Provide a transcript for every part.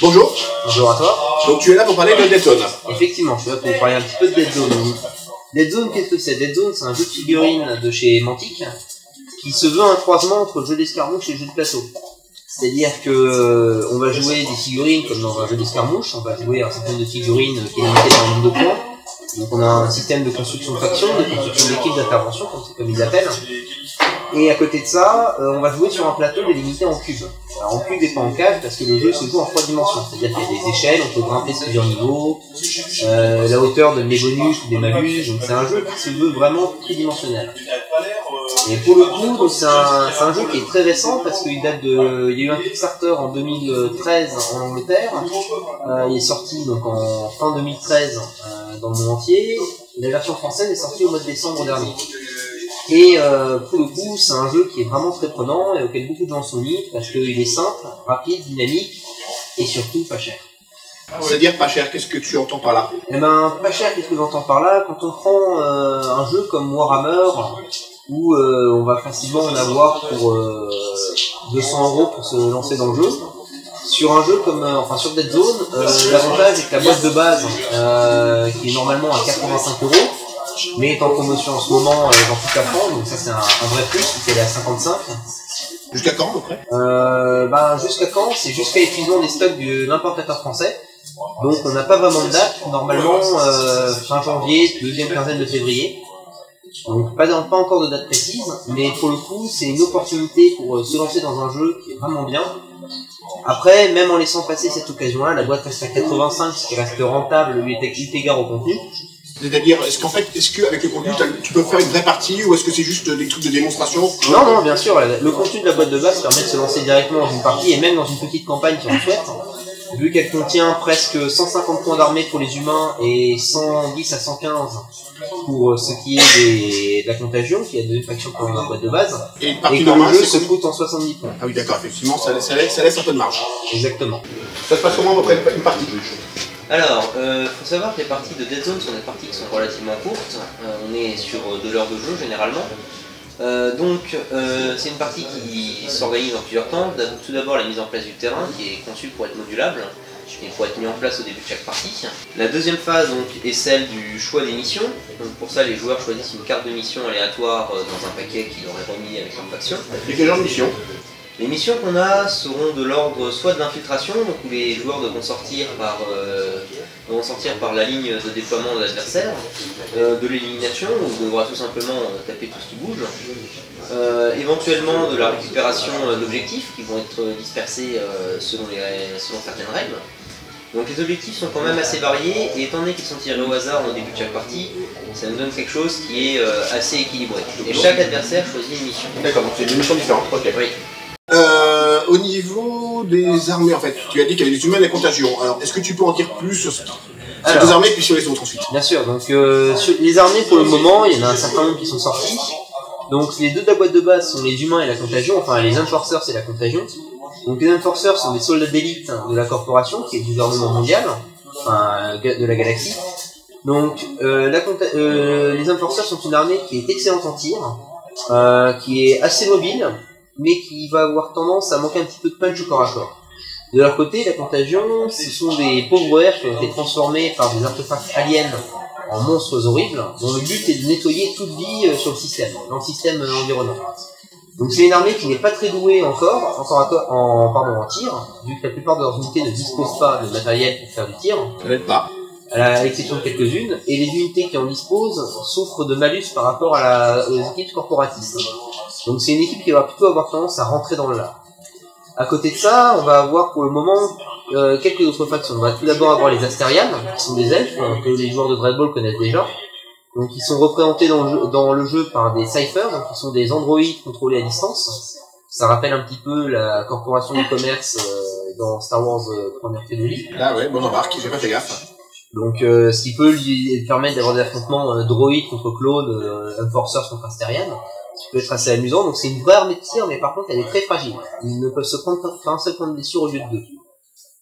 Bonjour. Bonjour à toi. Donc tu es là pour parler de Dead Zone. Effectivement, je suis là pour vous parler un petit peu de Dead Zone. Dead Zone, qu'est-ce que c'est? Dead Zone, c'est un jeu de figurines de chez Mantic qui se veut un croisement entre le jeu d'escarmouche et le jeu de plateau. C'est-à-dire que on va jouer des figurines comme dans un jeu d'escarmouche, on va jouer un système de figurines qui est limité dans le nombre de points. Donc on a un système de construction de faction, de construction d'équipe, d'intervention, comme ils appellent. Et à côté de ça, on va jouer sur un plateau délimité en cube. Alors en cube et pas en cage parce que le jeu se joue en 3 dimensions. C'est-à-dire qu'il y a des échelles, on peut grimper sur plusieurs niveaux, la hauteur donne des bonus ou des malus, donc c'est un jeu qui se veut vraiment tridimensionnel. Et pour le coup, c'est un jeu qui est très récent parce qu'il date de... Il y a eu un Kickstarter en 2013 en Angleterre, il est sorti donc en fin 2013 dans le monde entier, la version française est sortie au mois de décembre dernier. Et pour le coup, c'est un jeu qui est vraiment très prenant et auquel beaucoup de gens sont mis parce qu'il est simple, rapide, dynamique et surtout pas cher. C'est-à-dire pas cher, qu'est-ce que tu entends par là? Eh ben, pas cher, qu'est-ce que j'entends par là? Quand on prend un jeu comme Warhammer, où on va facilement en avoir pour 200 € pour se lancer dans le jeu, sur un jeu comme, sur Dead Zone, l'avantage c'est que la boîte de base, qui est normalement à 85 €, mais est en promotion en ce moment dans toute la France, donc ça c'est un vrai plus, puisqu'elle est à 55. Jusqu'à quand à peu près? Jusqu'à quand? C'est jusqu'à l'épuisement des stocks de l'importateur français. Donc on n'a pas vraiment de date, normalement fin janvier, deuxième quinzaine de février. Donc pas encore de date précise, mais pour le coup c'est une opportunité pour se lancer dans un jeu qui est vraiment bien. Après, même en laissant passer cette occasion-là, la boîte reste à 85, ce qui reste rentable, lui est égard au contenu. C'est-à-dire, est-ce qu'avec le contenu, tu peux faire une vraie partie ou est-ce que c'est juste des trucs de démonstration? Non, bien sûr, le contenu de la boîte de base permet de se lancer directement dans une partie et même dans une petite campagne si on le souhaite. Vu qu'elle contient presque 150 points d'armée pour les humains et 110 à 115 pour ce qui est de la contagion, qui est la deuxième faction pour la boîte de base, et que le jeu se coûte en 70 points. Ah oui, d'accord, effectivement, ça laisse un peu de marge. Exactement. Ça se passe comment après une partie? Alors, faut savoir que les parties de Dead Zone sont des parties qui sont relativement courtes. On est sur 2 heures de jeu généralement. C'est une partie qui s'organise en plusieurs temps. Tout d'abord la mise en place du terrain qui est conçu pour être modulable et pour être mis en place au début de chaque partie. La deuxième phase est celle du choix des missions. Donc pour ça les joueurs choisissent une carte de mission aléatoire dans un paquet qu'ils leur est remis avec leur faction. Et quel genre de mission? Les missions qu'on a seront de l'ordre soit de l'infiltration, donc où les joueurs devront sortir par la ligne de déploiement de l'adversaire, de l'élimination, où on devra tout simplement taper tout ce qui bouge, éventuellement de la récupération d'objectifs qui vont être dispersés selon certaines règles. Donc les objectifs sont quand même assez variés, et étant donné qu'ils sont tirés au hasard au début de chaque partie, ça nous donne quelque chose qui est assez équilibré. Et chaque adversaire choisit une mission. D'accord, donc c'est des missions différentes, ok. Oui. Au niveau des armées, en fait, tu as dit qu'il y avait des humains et la contagion. Alors, est-ce que tu peux en dire plus sur les armées et puis sur les autres ensuite? Bien sûr, donc sur les armées pour le moment, il y en a un certain nombre qui sont sortis. Donc les deux de la boîte de base sont les humains et la contagion, enfin les enforcers c'est la contagion. Donc les enforcers sont des soldats d'élite de la corporation, qui est le gouvernement mondial, enfin de la galaxie. Donc les enforcers sont une armée qui est excellente en tir, qui est assez mobile, mais qui va avoir tendance à manquer un petit peu de punch au corps à corps. De leur côté, la contagion, ce sont des pauvres airs qui ont été transformés par des artefacts aliens en monstres horribles, dont le but est de nettoyer toute vie sur le système, dans le système environnant. Donc c'est une armée qui n'est pas très douée encore en tir, vu que la plupart de leurs unités ne disposent pas de matériel pour faire du tir. Ça n'aide pas. À l'exception de quelques-unes, et les unités qui en disposent souffrent de malus par rapport aux équipes corporatistes. Donc c'est une équipe qui va plutôt avoir tendance à rentrer dans le lard. À côté de ça, on va avoir pour le moment quelques autres factions. On va tout d'abord avoir les Astérianes, qui sont des elfes, que les joueurs de Dread Ball connaissent déjà. Donc ils sont représentés dans le jeu par des ciphers, donc qui sont des androïdes contrôlés à distance. Ça rappelle un petit peu la corporation du commerce dans Star Wars Première Trilogie. Ah ouais, bonne remarque, j'ai pas fait gaffe. Donc ce qui peut lui permettre d'avoir des affrontements droïdes contre clones, enforcers contre Astérian, ce qui peut être assez amusant. Donc c'est une vraie armée de tir, mais par contre elle est très fragile. Ils ne peuvent se prendre qu'un seul point de blessure au lieu de deux.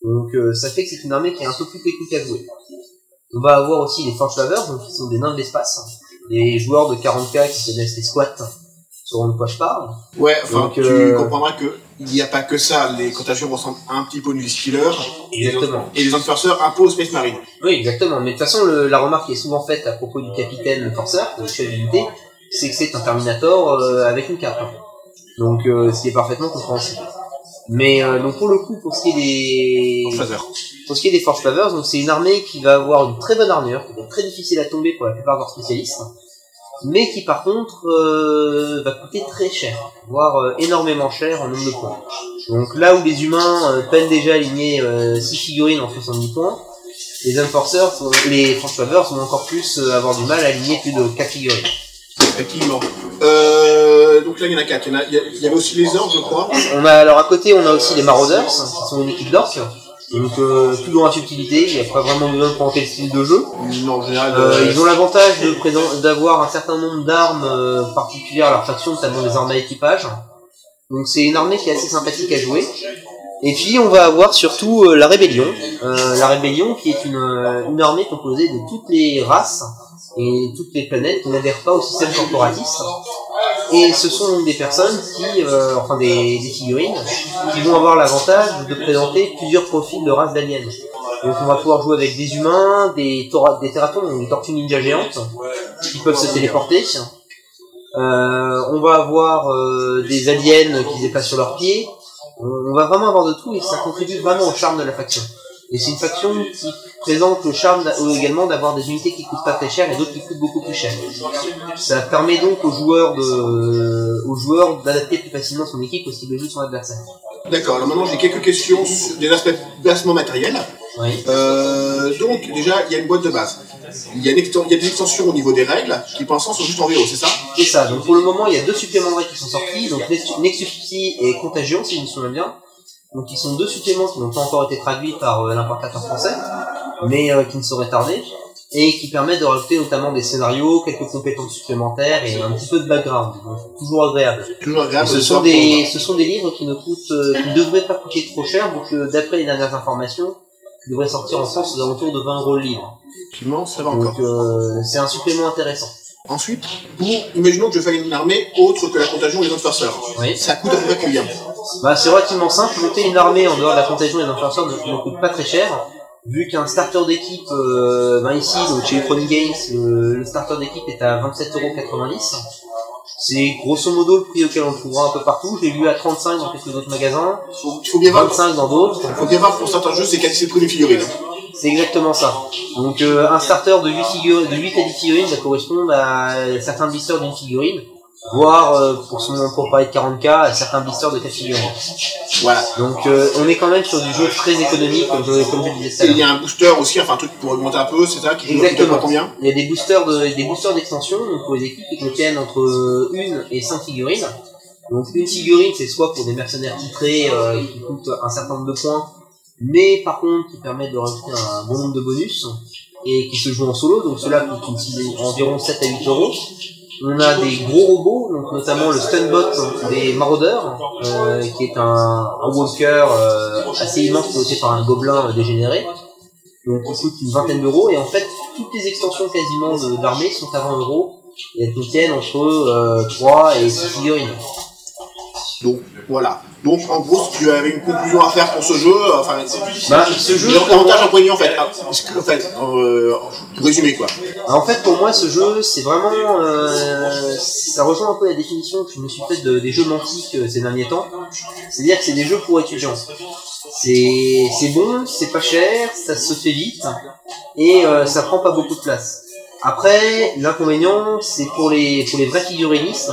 Donc ça fait que c'est une armée qui est un peu plus technique à jouer. On va avoir aussi les Forge Lovers, donc qui sont des nains de l'espace, des joueurs de 40K qui connaissent les squats, sauront de quoi je parle. Ouais, enfin donc, tu comprendras que il n'y a pas que ça, les contagions ressemblent un petit peu aux Navy Killers. Exactement. Et les Enforcers un peu aux Space Marine. Oui, exactement. Mais de toute façon, la remarque qui est souvent faite à propos du capitaine, le forceur, le chef d'unité, c'est que c'est un Terminator avec une cape. Donc, ce qui est parfaitement compréhensible. Mais donc pour le coup, pour ce qui est des Forge Lovers, donc c'est une armée qui va avoir une très bonne armure, qui va être très difficile à tomber pour la plupart de leurs spécialistes, mais qui par contre va coûter très cher, voire énormément cher en nombre de points. Donc là où les humains peinent déjà à aligner 6 figurines en 70 points, les Enforcers, les Forge Lovers vont encore plus avoir du mal à aligner plus de 4 figurines. Effectivement. Donc là il y en a 4, il y avait aussi les orques je crois. Alors à côté on a aussi les Marauders, qui sont une équipe d'orques. Donc tout dans la subtilité, il n'y a pas vraiment besoin de présenter le style de jeu. Non, en général, ils ont l'avantage d'avoir un certain nombre d'armes particulières à leur faction, notamment des armes à équipage. Donc c'est une armée qui est assez sympathique à jouer. Et puis on va avoir surtout la Rébellion. La Rébellion qui est une armée composée de toutes les races et toutes les planètes qui n'adhèrent pas au système corporatiste. Et ce sont des personnes enfin des figurines, qui vont avoir l'avantage de présenter plusieurs profils de races d'aliens. Donc on va pouvoir jouer avec des humains, des terratons, des tortues ninja géantes, qui peuvent se téléporter. On va avoir des aliens qui se déplacent sur leurs pieds. On va vraiment avoir de tout et ça contribue vraiment au charme de la faction. Et c'est une faction qui présente le charme également d'avoir des unités qui coûtent pas très cher et d'autres qui coûtent beaucoup plus cher. Ça permet donc aux joueurs d'adapter plus facilement son équipe au style de jeu de son adversaire. D'accord, alors maintenant j'ai quelques questions sur des aspects placement matériel. Oui. Donc déjà il y a une boîte de base. Il y a des extensions au niveau des règles qui pour l'instant sont juste en VO, c'est ça? C'est ça, donc pour le moment il y a 2 suppléments de règles qui sont sortis, donc Nexus et Contagion si je me souviens bien. Donc ils sont 2 suppléments qui n'ont pas encore été traduits par l'importateur français, mais qui ne sauraient tarder, et qui permettent de rajouter notamment des scénarios, quelques compétences supplémentaires et un petit peu de background, donc toujours agréable. Toujours agréable. Ce sont des livres qui ne devraient pas coûter trop cher, donc d'après les dernières informations, ils devraient sortir en France aux alentours de 20 € le livre. Effectivement, ça va encore. Donc c'est un supplément intéressant. Ensuite, imaginons que je fasse une armée autre que la Contagion et les Enforcers. Oui. Ça coûte à peu près combien? C'est relativement simple. Monter une armée en dehors de la Contagion et des Enforcers ne coûte pas très cher, vu qu'un starter d'équipe, ici, donc chez Chronic Games, le starter d'équipe est à 27,90 €. C'est grosso modo le prix auquel on le trouvera un peu partout. Je l'ai vu à 35 dans quelques autres magasins, faut bien 25 dans d'autres. Il faut bien voir que pour certains jeux, c'est le prix des figurines. C'est exactement ça. Donc un starter de 8 à 10 figurines va correspondre à certains blisters d'une figurine, voire pour parler de 40K, à certains blisters de 4 figurines. Voilà. Donc on est quand même sur du jeu très économique, comme je disais tout à l'heure. Et il y a un booster aussi, enfin un truc pour augmenter un peu, c'est ça qui exactement. Combien? Il y a des boosters d'extension, donc pour les équipes qui contiennent entre 1 et 5 figurines. Donc une figurine, c'est soit pour des mercenaires titrés qui coûtent un certain nombre de points, mais par contre qui permettent de rajouter un bon nombre de bonus et qui se jouent en solo, donc cela coûte environ 7 à 8 €. On a des gros robots, donc notamment le Stunbot des Marauders, qui est un walker assez immense piloté par un gobelin dégénéré, donc qui coûte une vingtaine d'euros, et en fait toutes les extensions quasiment d'armée sont à 20 € et elles contiennent entre 3 et 6 figurines. Donc voilà. Donc en gros, si tu avais une conclusion à faire pour ce jeu, enfin, ce jeu, l'avantage en poignant en fait. Pour résumer quoi. En fait, pour moi, ce jeu, c'est vraiment, ça rejoint un peu la définition que je me suis faite des jeux mantiques ces derniers temps. C'est-à-dire que c'est des jeux pour étudiants. C'est bon, c'est pas cher, ça se fait vite et ça prend pas beaucoup de place. Après, l'inconvénient, c'est pour les vrais figurinistes.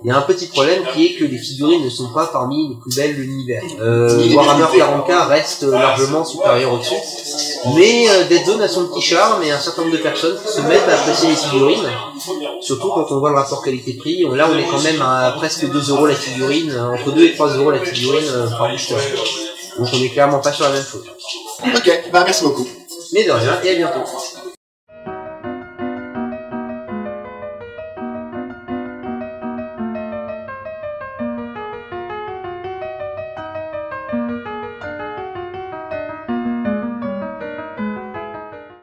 Il y a un petit problème qui est que les figurines ne sont pas parmi les plus belles de l'univers. Ni Warhammer les 40K reste largement supérieur au-dessus. Mais Dead Zone a son petit charme et un certain nombre de personnes se mettent à apprécier les figurines. Surtout quand on voit le rapport qualité-prix. Là, on est quand même à presque 2 € la figurine, entre 2 et 3 € la figurine par booster. Donc on est clairement pas sur la même chose. Ok, bah merci beaucoup. Mais de rien, et à bientôt.